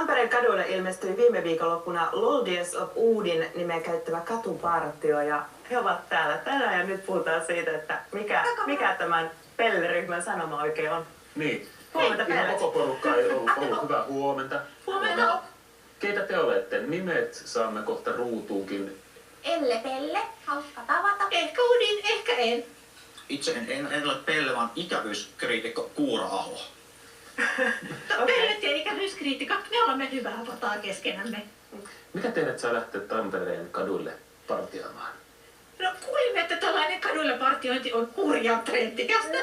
Tampereen kaduille ilmestyi viime viikonloppuna Loldies of Oodin nimeä käyttävä katupartio ja he ovat täällä tänään ja nyt puhutaan siitä, että mikä tämän Pelle-ryhmän sanoma oikein on. Niin. Huomenta Pelle. Koko porukka ei ollut hyvää huomenta. Huomenta. Keitä te olette? Nimet saamme kohta ruutuunkin. Elle Pelle, hauska tavata. Ehkä Udin, ehkä en. Itse en ole Pelle, vaan ikävyyskriitikko Kuura-Aho. Pellet ja ikävyyskriitikot, me olemme hyvää pataa keskenämme. Mikä teidät saa lähteä Tampereen kaduille partioimaan? No kuulimme, että tällainen kaduilla partiointi on kurjan trendikästä.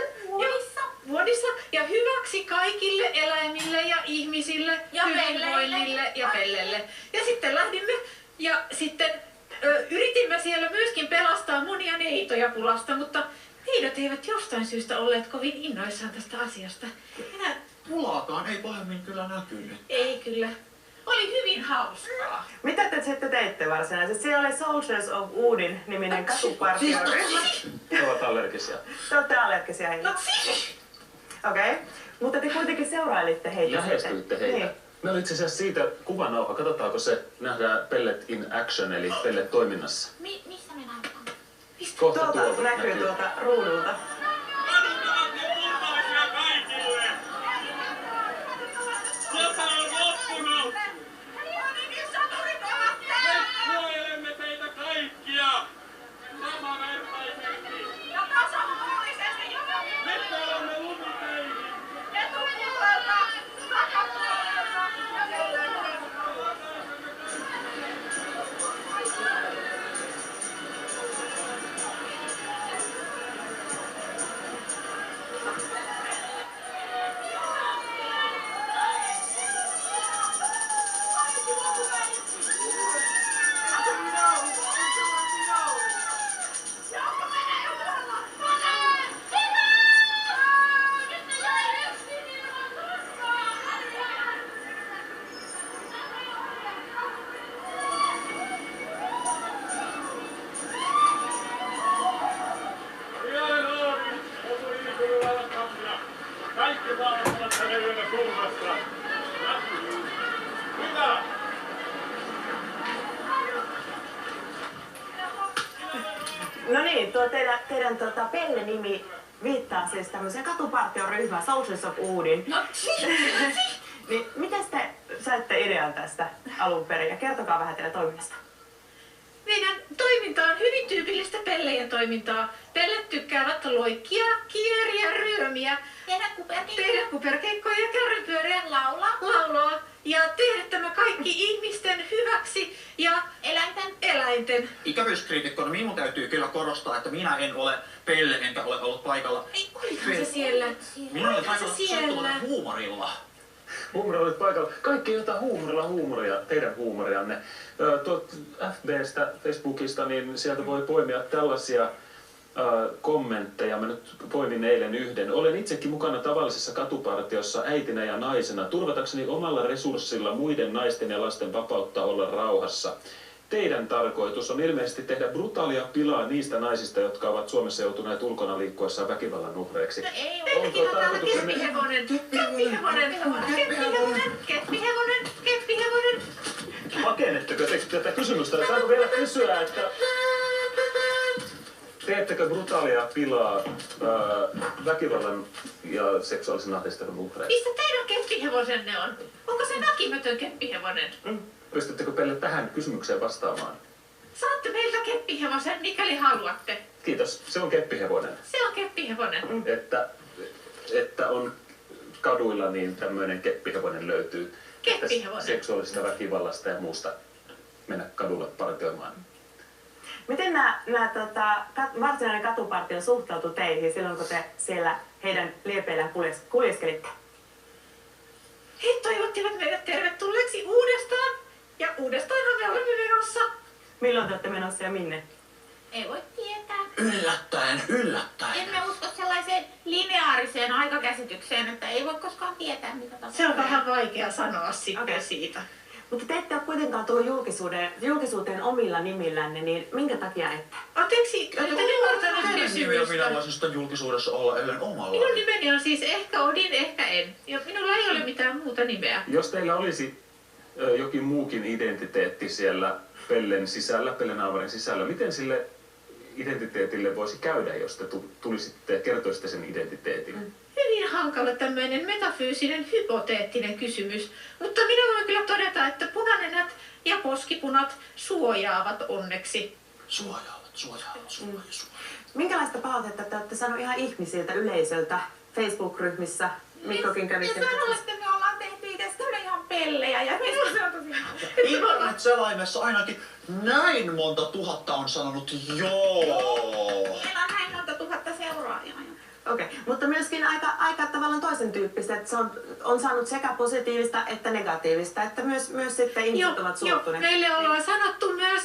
Vuodissa. Ja hyväksi kaikille eläimille ja ihmisille, Ja hyvinvoinnille ja Pellelle. Ja sitten lähdimme ja sitten yritimme siellä myöskin pelastaa monia neitoja pulasta, mutta neidot eivät jostain syystä olleet kovin innoissaan tästä asiasta. Enää Pulaakaan ei pahemmin kyllä näkynyt. ei kyllä. Oli hyvin hauskaa. Mitä te sitten teitte varsinaisesti? Siellä oli Soldiers of Oodin niminen katupartioryhmä. He ovat allergisia. Te olette allergisia heille. No siis! Okei. Mutta te kuitenkin seurailitte heitä. Lähestyitte heitä. Niin. Me oli itse asiassa siitä kuvanauha. Katsotaanko se? Nähdään Pellet in action, eli Pellet toiminnassa. Missä me näytetään? Kohta Tuolta näkyy tuolta ruudulta. Kadutaanko kultaisia kaikille? Sota on loppunut! Me suojelemme teitä kaikkia! Samanvertaisesti! Ja tasapuolisesti Me olemme lumiteihin! etupuolelta, takapuolelta ja Pian Oodin on liikunut alkamia. Kaikki saavat olla tänne yöllä turvassa. Hyvä! No niin, tuo teidän Pelle-nimi viittaa siis tämmöiseen katupartioryhmään Soldiers of Oodin. No Niin miten te saitte idean tästä alun perin ja kertokaa vähän teidän toiminnasta. meidän toiminta on hyvin tyypillistä Pellejen toimintaa. Pellet tykkäävät loikkia, kieriä, ryömiä, tehdä kuperkeikkoja ja kärrypyöriä, laulaa ja tehdä tämä kaikki ihmisten hyväksi ja eläinten. Ikävyyskriitikkona minun täytyy kyllä korostaa, että minä en ole Pelle enkä ole ollut paikalla. Ei, olikohan se siellä? Minä olen Olikohan se paikalla siellä? sattumalta huumorilla. Huumori olit paikalla. Kaikki jotain huumoria, teidän huumorianne. Tuot FBstä, Facebookista, niin sieltä voi poimia tällaisia kommentteja. Mä nyt poimin eilen yhden. Olen itsekin mukana tavallisessa katupartiossa äitinä ja naisena, turvatakseni omalla resurssilla muiden naisten ja lasten vapautta olla rauhassa. Teidän tarkoitus on ilmeisesti tehdä brutaalia pilaa niistä naisista, jotka ovat Suomessa joutuneet ulkona liikkuessaan väkivallan uhreiksi. Teilläkin on täällä keppihevonen. Pakenetteko te tätä kysymystä? Saanko vielä kysyä, että teettekö brutaalia pilaa väkivallan ja seksuaalisen ahdistelun uhreiksi? Mistä teidän keppihevosenne on? Onko se näkimätön keppihevonen? Pystyttekö Pelle tähän kysymykseen vastaamaan? Saatte meiltä keppihevosen, mikäli haluatte. Kiitos. Se on keppihevonen. Se on keppihevonen. Että on kaduilla niin tämmöinen keppihevonen löytyy. Keppihevonen. Että seksuaalisesta väkivallasta ja muusta mennä kadulle partioimaan. Miten varsinainen katupartio suhtautui teihin silloin, kun te siellä heidän liepeillään kuljeskelitte? He toivottivat meidät tervetulleeksi uudestaan. Ja uudestaanhan me olemme menossa. Milloin te olette menossa ja minne? Ei voi tietää. Yllättäen. Emme usko sellaiseen lineaariseen aikakäsitykseen, että ei voi koskaan tietää, mitä tapahtuu. Se on vähän vaikea sanoa sitten Okei. siitä. Mutta te ette ole kuitenkaan tullut julkisuuteen omilla nimillänne, niin minkä takia ette? Anteeksi, olette ymmärtänyt Minä kysymystä. voisin sitä julkisuudessa olla ellen omalla. Minun nimeni on siis ehkä Odin, ehkä en. Ja minulla ei ole mitään muuta nimeä. Jos teillä olisi jokin muukin identiteetti siellä Pellen sisällä, Pellenaamarin sisällä. Miten sille identiteetille voisi käydä, jos te tulisitte ja kertoisitte sen identiteetin? Hyvin hankala tämmöinen metafyysinen hypoteettinen kysymys, mutta minä voin kyllä todeta, että punanenät ja poskipunat suojaavat onneksi. Suojaavat. Minkälaista palautetta te olette saaneet ihan ihmisiltä, yleisöltä, Facebook-ryhmissä? Mikkokin kävi Ja sanoo, että me ollaan tehty itsestämme ihan pellejä ja meistä se on tosi Internet-selaimessa ainakin näin monta tuhatta on sanonut joo. Meillä on näin monta tuhatta seuraajaa. Okei, mutta myöskin aika tavallaan toisen tyyppistä, että se on saanut sekä positiivista että negatiivista, että myös sitten ihmiset ovat suuttuneet. Meille ollaan sanottu myös,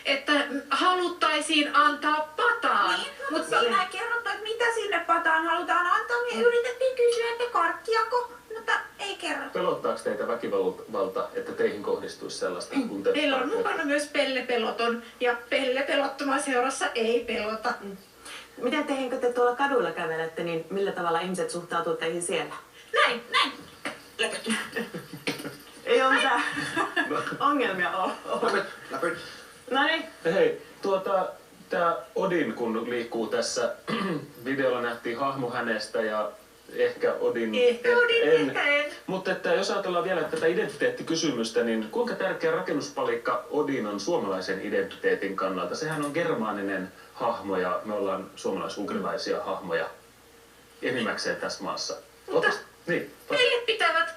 että haluttaisiin antaa pataan. Niin, mutta siinä ei kerrottu, että mitä sinne pataan halutaan antaa. Me yritettiin kysyä, että karkkiako, mutta ei kerrottu. Pelottaako teitä väkivalta, että teihin kohdistuisi sellaista? Kun te Meillä on mukana myös Pelle Peloton ja Pelle Pelottoman seurassa ei pelota. Miten teihinkö te tuolla kaduilla kävelette, niin millä tavalla ihmiset suhtautuu teihin siellä? Näin. Ei ole mitään ongelmia ole. No niin. Hei, tää Odin kun liikkuu tässä, videolla nähtiin hahmo hänestä ja ehkä Odin... Ehkä en. Mutta että jos ajatellaan vielä tätä identiteettikysymystä, niin kuinka tärkeä rakennuspalikka Odin on suomalaisen identiteetin kannalta? Sehän on germaaninen hahmo ja me ollaan suomalais-ugrilaisia hahmoja enimmäkseen tässä maassa. Mutta Niin. Pelle pitävät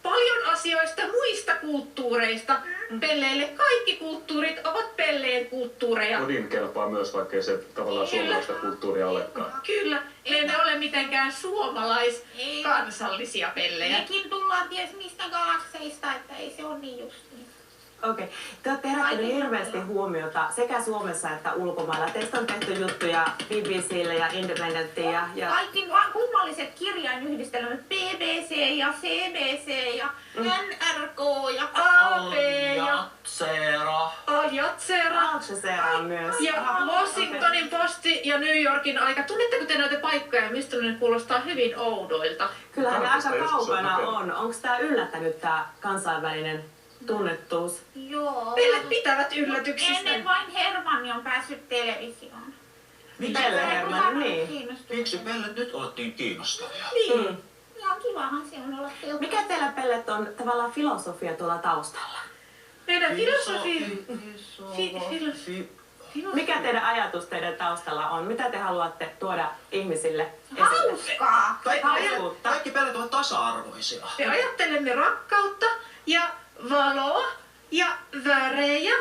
paljon asioista muista kulttuureista. Pelleille kaikki kulttuurit ovat Pelleen kulttuureja. Odin kelpaa myös, vaikkei se tavallaan suomalaista kulttuuria olekaan. Kyllä, emme ole mitenkään suomalaiskansallisia pellejä. Mekin tullaan ties mistä galakseista, että ei se ole niin just niin. Okei. Te olette herättäneet hirveästi huomiota sekä Suomessa että ulkomailla. Teistä on tehty juttuja BBClle ja Independenttiin ja... Kaikki vaan kummalliset kirjainyhdistelmät, BBC ja CBC ja NRK ja AP ja Seera. Al-Jazeera Al Jazeera myös. ja Aha, Washingtonin Posti ja New Yorkin aika. Tunnetteko te näitä paikkoja, mistä ne kuulostaa hyvin oudoilta? Kyllähän ne aika Tarkista joskus kaukana on on. Onko tämä yllättänyt tämä kansainvälinen tunnettuus? Joo. Pelle pitävät yllätyksistä. Ennen vain Hermanni on päässyt televisioon. Pelle Hermanni, niin. Kiinnostunut. Miksi Pellet nyt olettiin kiinnostavia? Niin. Ihan kivahan se on olla telkkarissa. Mikä teillä Pellet on tavallaan filosofia tuolla taustalla? Meidän Mikä teidän ajatus teidän taustalla on? Mitä te haluatte tuoda ihmisille esille? Hauskaa! Kaikki Pellet ovat tasa-arvoisia. Me ajattelemme rakkautta ja valoa ja värejä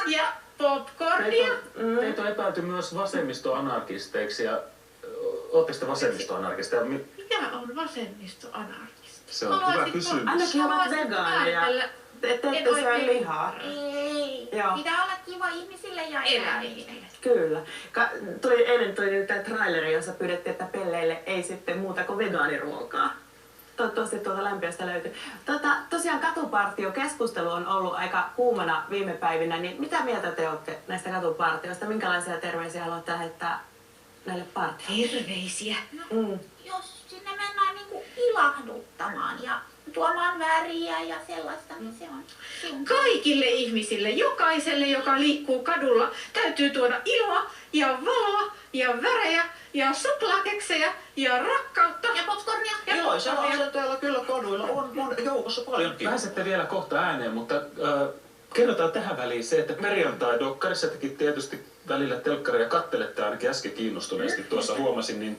ja popcornia. Teitä on epäilty myös vasemmistoanarkisteiksi ja ootteko te vasemmistoanarkisteja? Mikä on vasemmistoanarkisti? Se on hyvä kysymys. Ainakin ovat vegaaneja. Te ette syö lihaa. Ei. Joo. Pitää olla kiva ihmisille ja eläimille. Kyllä. Eilen tuli nyt tämä traileri, jossa pyydettiin, että Pelleille ei sitten muuta kuin vegaaniruokaa. Toivottavasti tuolta lämpiöstä löytyy. Tosiaan katupartiokeskustelu on ollut aika kuumana viime päivinä, niin mitä mieltä te olette näistä katupartioista? Minkälaisia terveisiä haluatte lähettää näille partioille? Terveisiä. Jos sinne mennään niinku ilahduttamaan ja tuomaan väriä ja sellaista, niin se on. Kaikille ihmisille, jokaiselle, joka liikkuu kadulla, täytyy tuoda iloa ja valoa ja värejä ja suklaakeksejä ja rakkautta. Ja popcornia. Iloisia asenteella kyllä kaduilla on joukossa paljonkin. Pääsette vielä kohta ääneen, mutta kerrotaan tähän väliin se, että perjantai-dokkarissa tekin tietysti välillä telkkaria kattelette ainakin äsken kiinnostuneesti tuossa huomasin, niin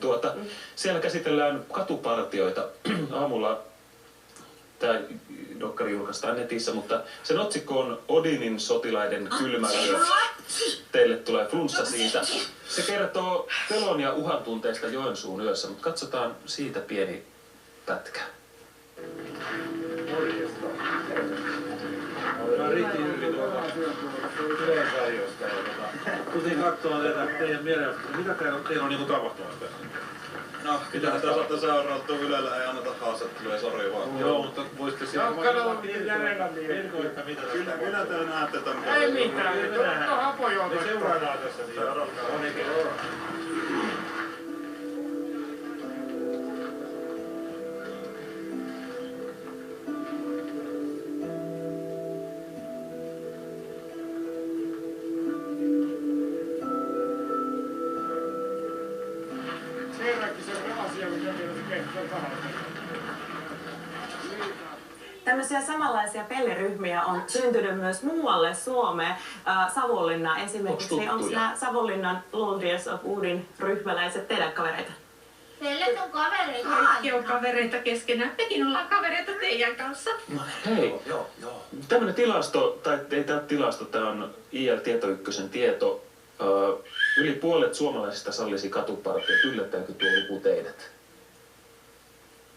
siellä käsitellään katupartioita aamulla. Tämä dokkari julkaistaan netissä, mutta sen otsikko on Odinin sotilaiden kylmä yö. Teille tulee flunssa siitä. Se kertoo pelon ja uhan tunteesta Joensuun yössä, mutta katsotaan siitä pieni pätkä. Tultiin katsomaan teidän mielenosoitusta. Mitä teillä on niinku tapahtunut tässä? No, kyllä tätä saatte seurautua Ylellä, ei anneta haastatteluja, sori vaan. Joo, mutta voisitte siellä virkoita, mitä tässä Kyllä te näette tämän. ei mitään, me seuraadaan tässä. Tämmöisiä samanlaisia pelleryhmiä on syntynyt myös muualle Suomeen. Savonlinna esimerkiksi. Onko nämä Savonlinnan Loldies of Oodin ryhmäläiset teidän kavereita? Pellet on kavereita Kaikki on aina. kavereita keskenään. Mekin ollaan kavereita teidän kanssa. Hei, Joo. tämmönen tilasto, tai ei tää tilasto, tää on IL-Tieto1 tieto. Yli puolet suomalaisista sallisi katupartiot. Yllättääkö tuo luku teidät?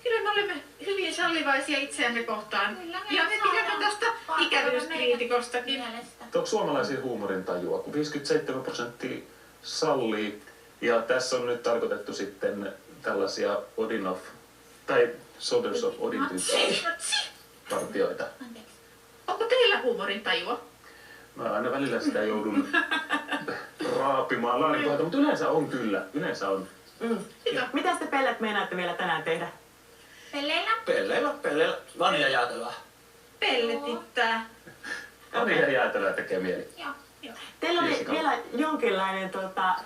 Kyllä me olemme hyvin sallivaisia itseämme kohtaan. Kyllä, Ja me pidämme tästä ikävyyskriitikostakin. Mielestä. Onko suomalaisia huumorin tajua, kun 57% sallii, ja tässä on nyt tarkoitettu sitten tällaisia Odinov, tai Soldiers of Odin tyyppisiä partioita. Anteeksi. Onko teillä huumorin tajua? Mä aina välillä sitä joudun raapimaan laanikoita, mutta yleensä on kyllä, yleensä on. Hyvä. Mitä te pellet meinaatte vielä tänään tehdä? Pelleillä? Pelleillä. Vaniljajäätelöä. Pelletittää. Vanilja jäätelöä tekee mieli. Joo. Teillä oli Jessica. vielä jonkinlainen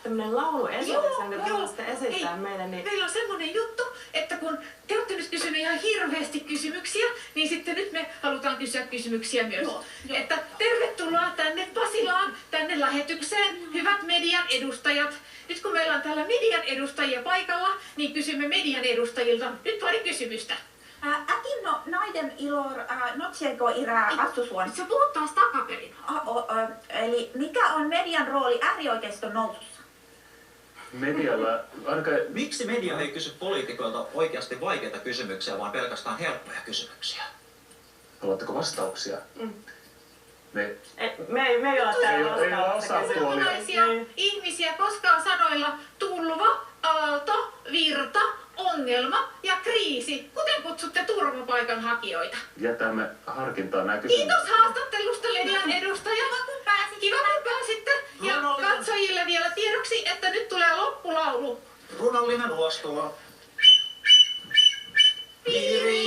tämmönen lauluesitys, jonka te haluaisitte esittää Hei, meille. Niin... Meillä on semmonen juttu, että kun te olette nyt kysynyt ihan hirveästi kysymyksiä, niin sitten nyt me halutaan kysyä kysymyksiä myös. Joo. Että tervetuloa tänne Pasilaan, tänne lähetykseen, hyvät median edustajat. Nyt kun meillä on täällä median edustajia paikalla, niin kysymme median edustajilta nyt pari kysymystä. Äkinno naiden ilor notsieko irää astusuon. Sä puhut taas takaperin. Eli mikä on median rooli äärioikeiston nousussa? Medialla ainakaan Miksi media ei kysy poliitikoilta oikeasti vaikeita kysymyksiä, vaan pelkästään helppoja kysymyksiä? haluatteko vastauksia? Me ei olla täällä Ei olla osapuolia. Kokonaisia ihmisiä koskaan sanoilla tulva, aalto, virta, ongelma ja kriisi, kuten kutsutte turvapaikanhakijoita. Jätämme harkintaan nämä kysymykset. Kiitos haastattelusta median edustaja. Kiva kun pääsitte. Ja katsojille vielä tiedoksi, että nyt tulee loppulaulu. Runollinen luostula. Piiri.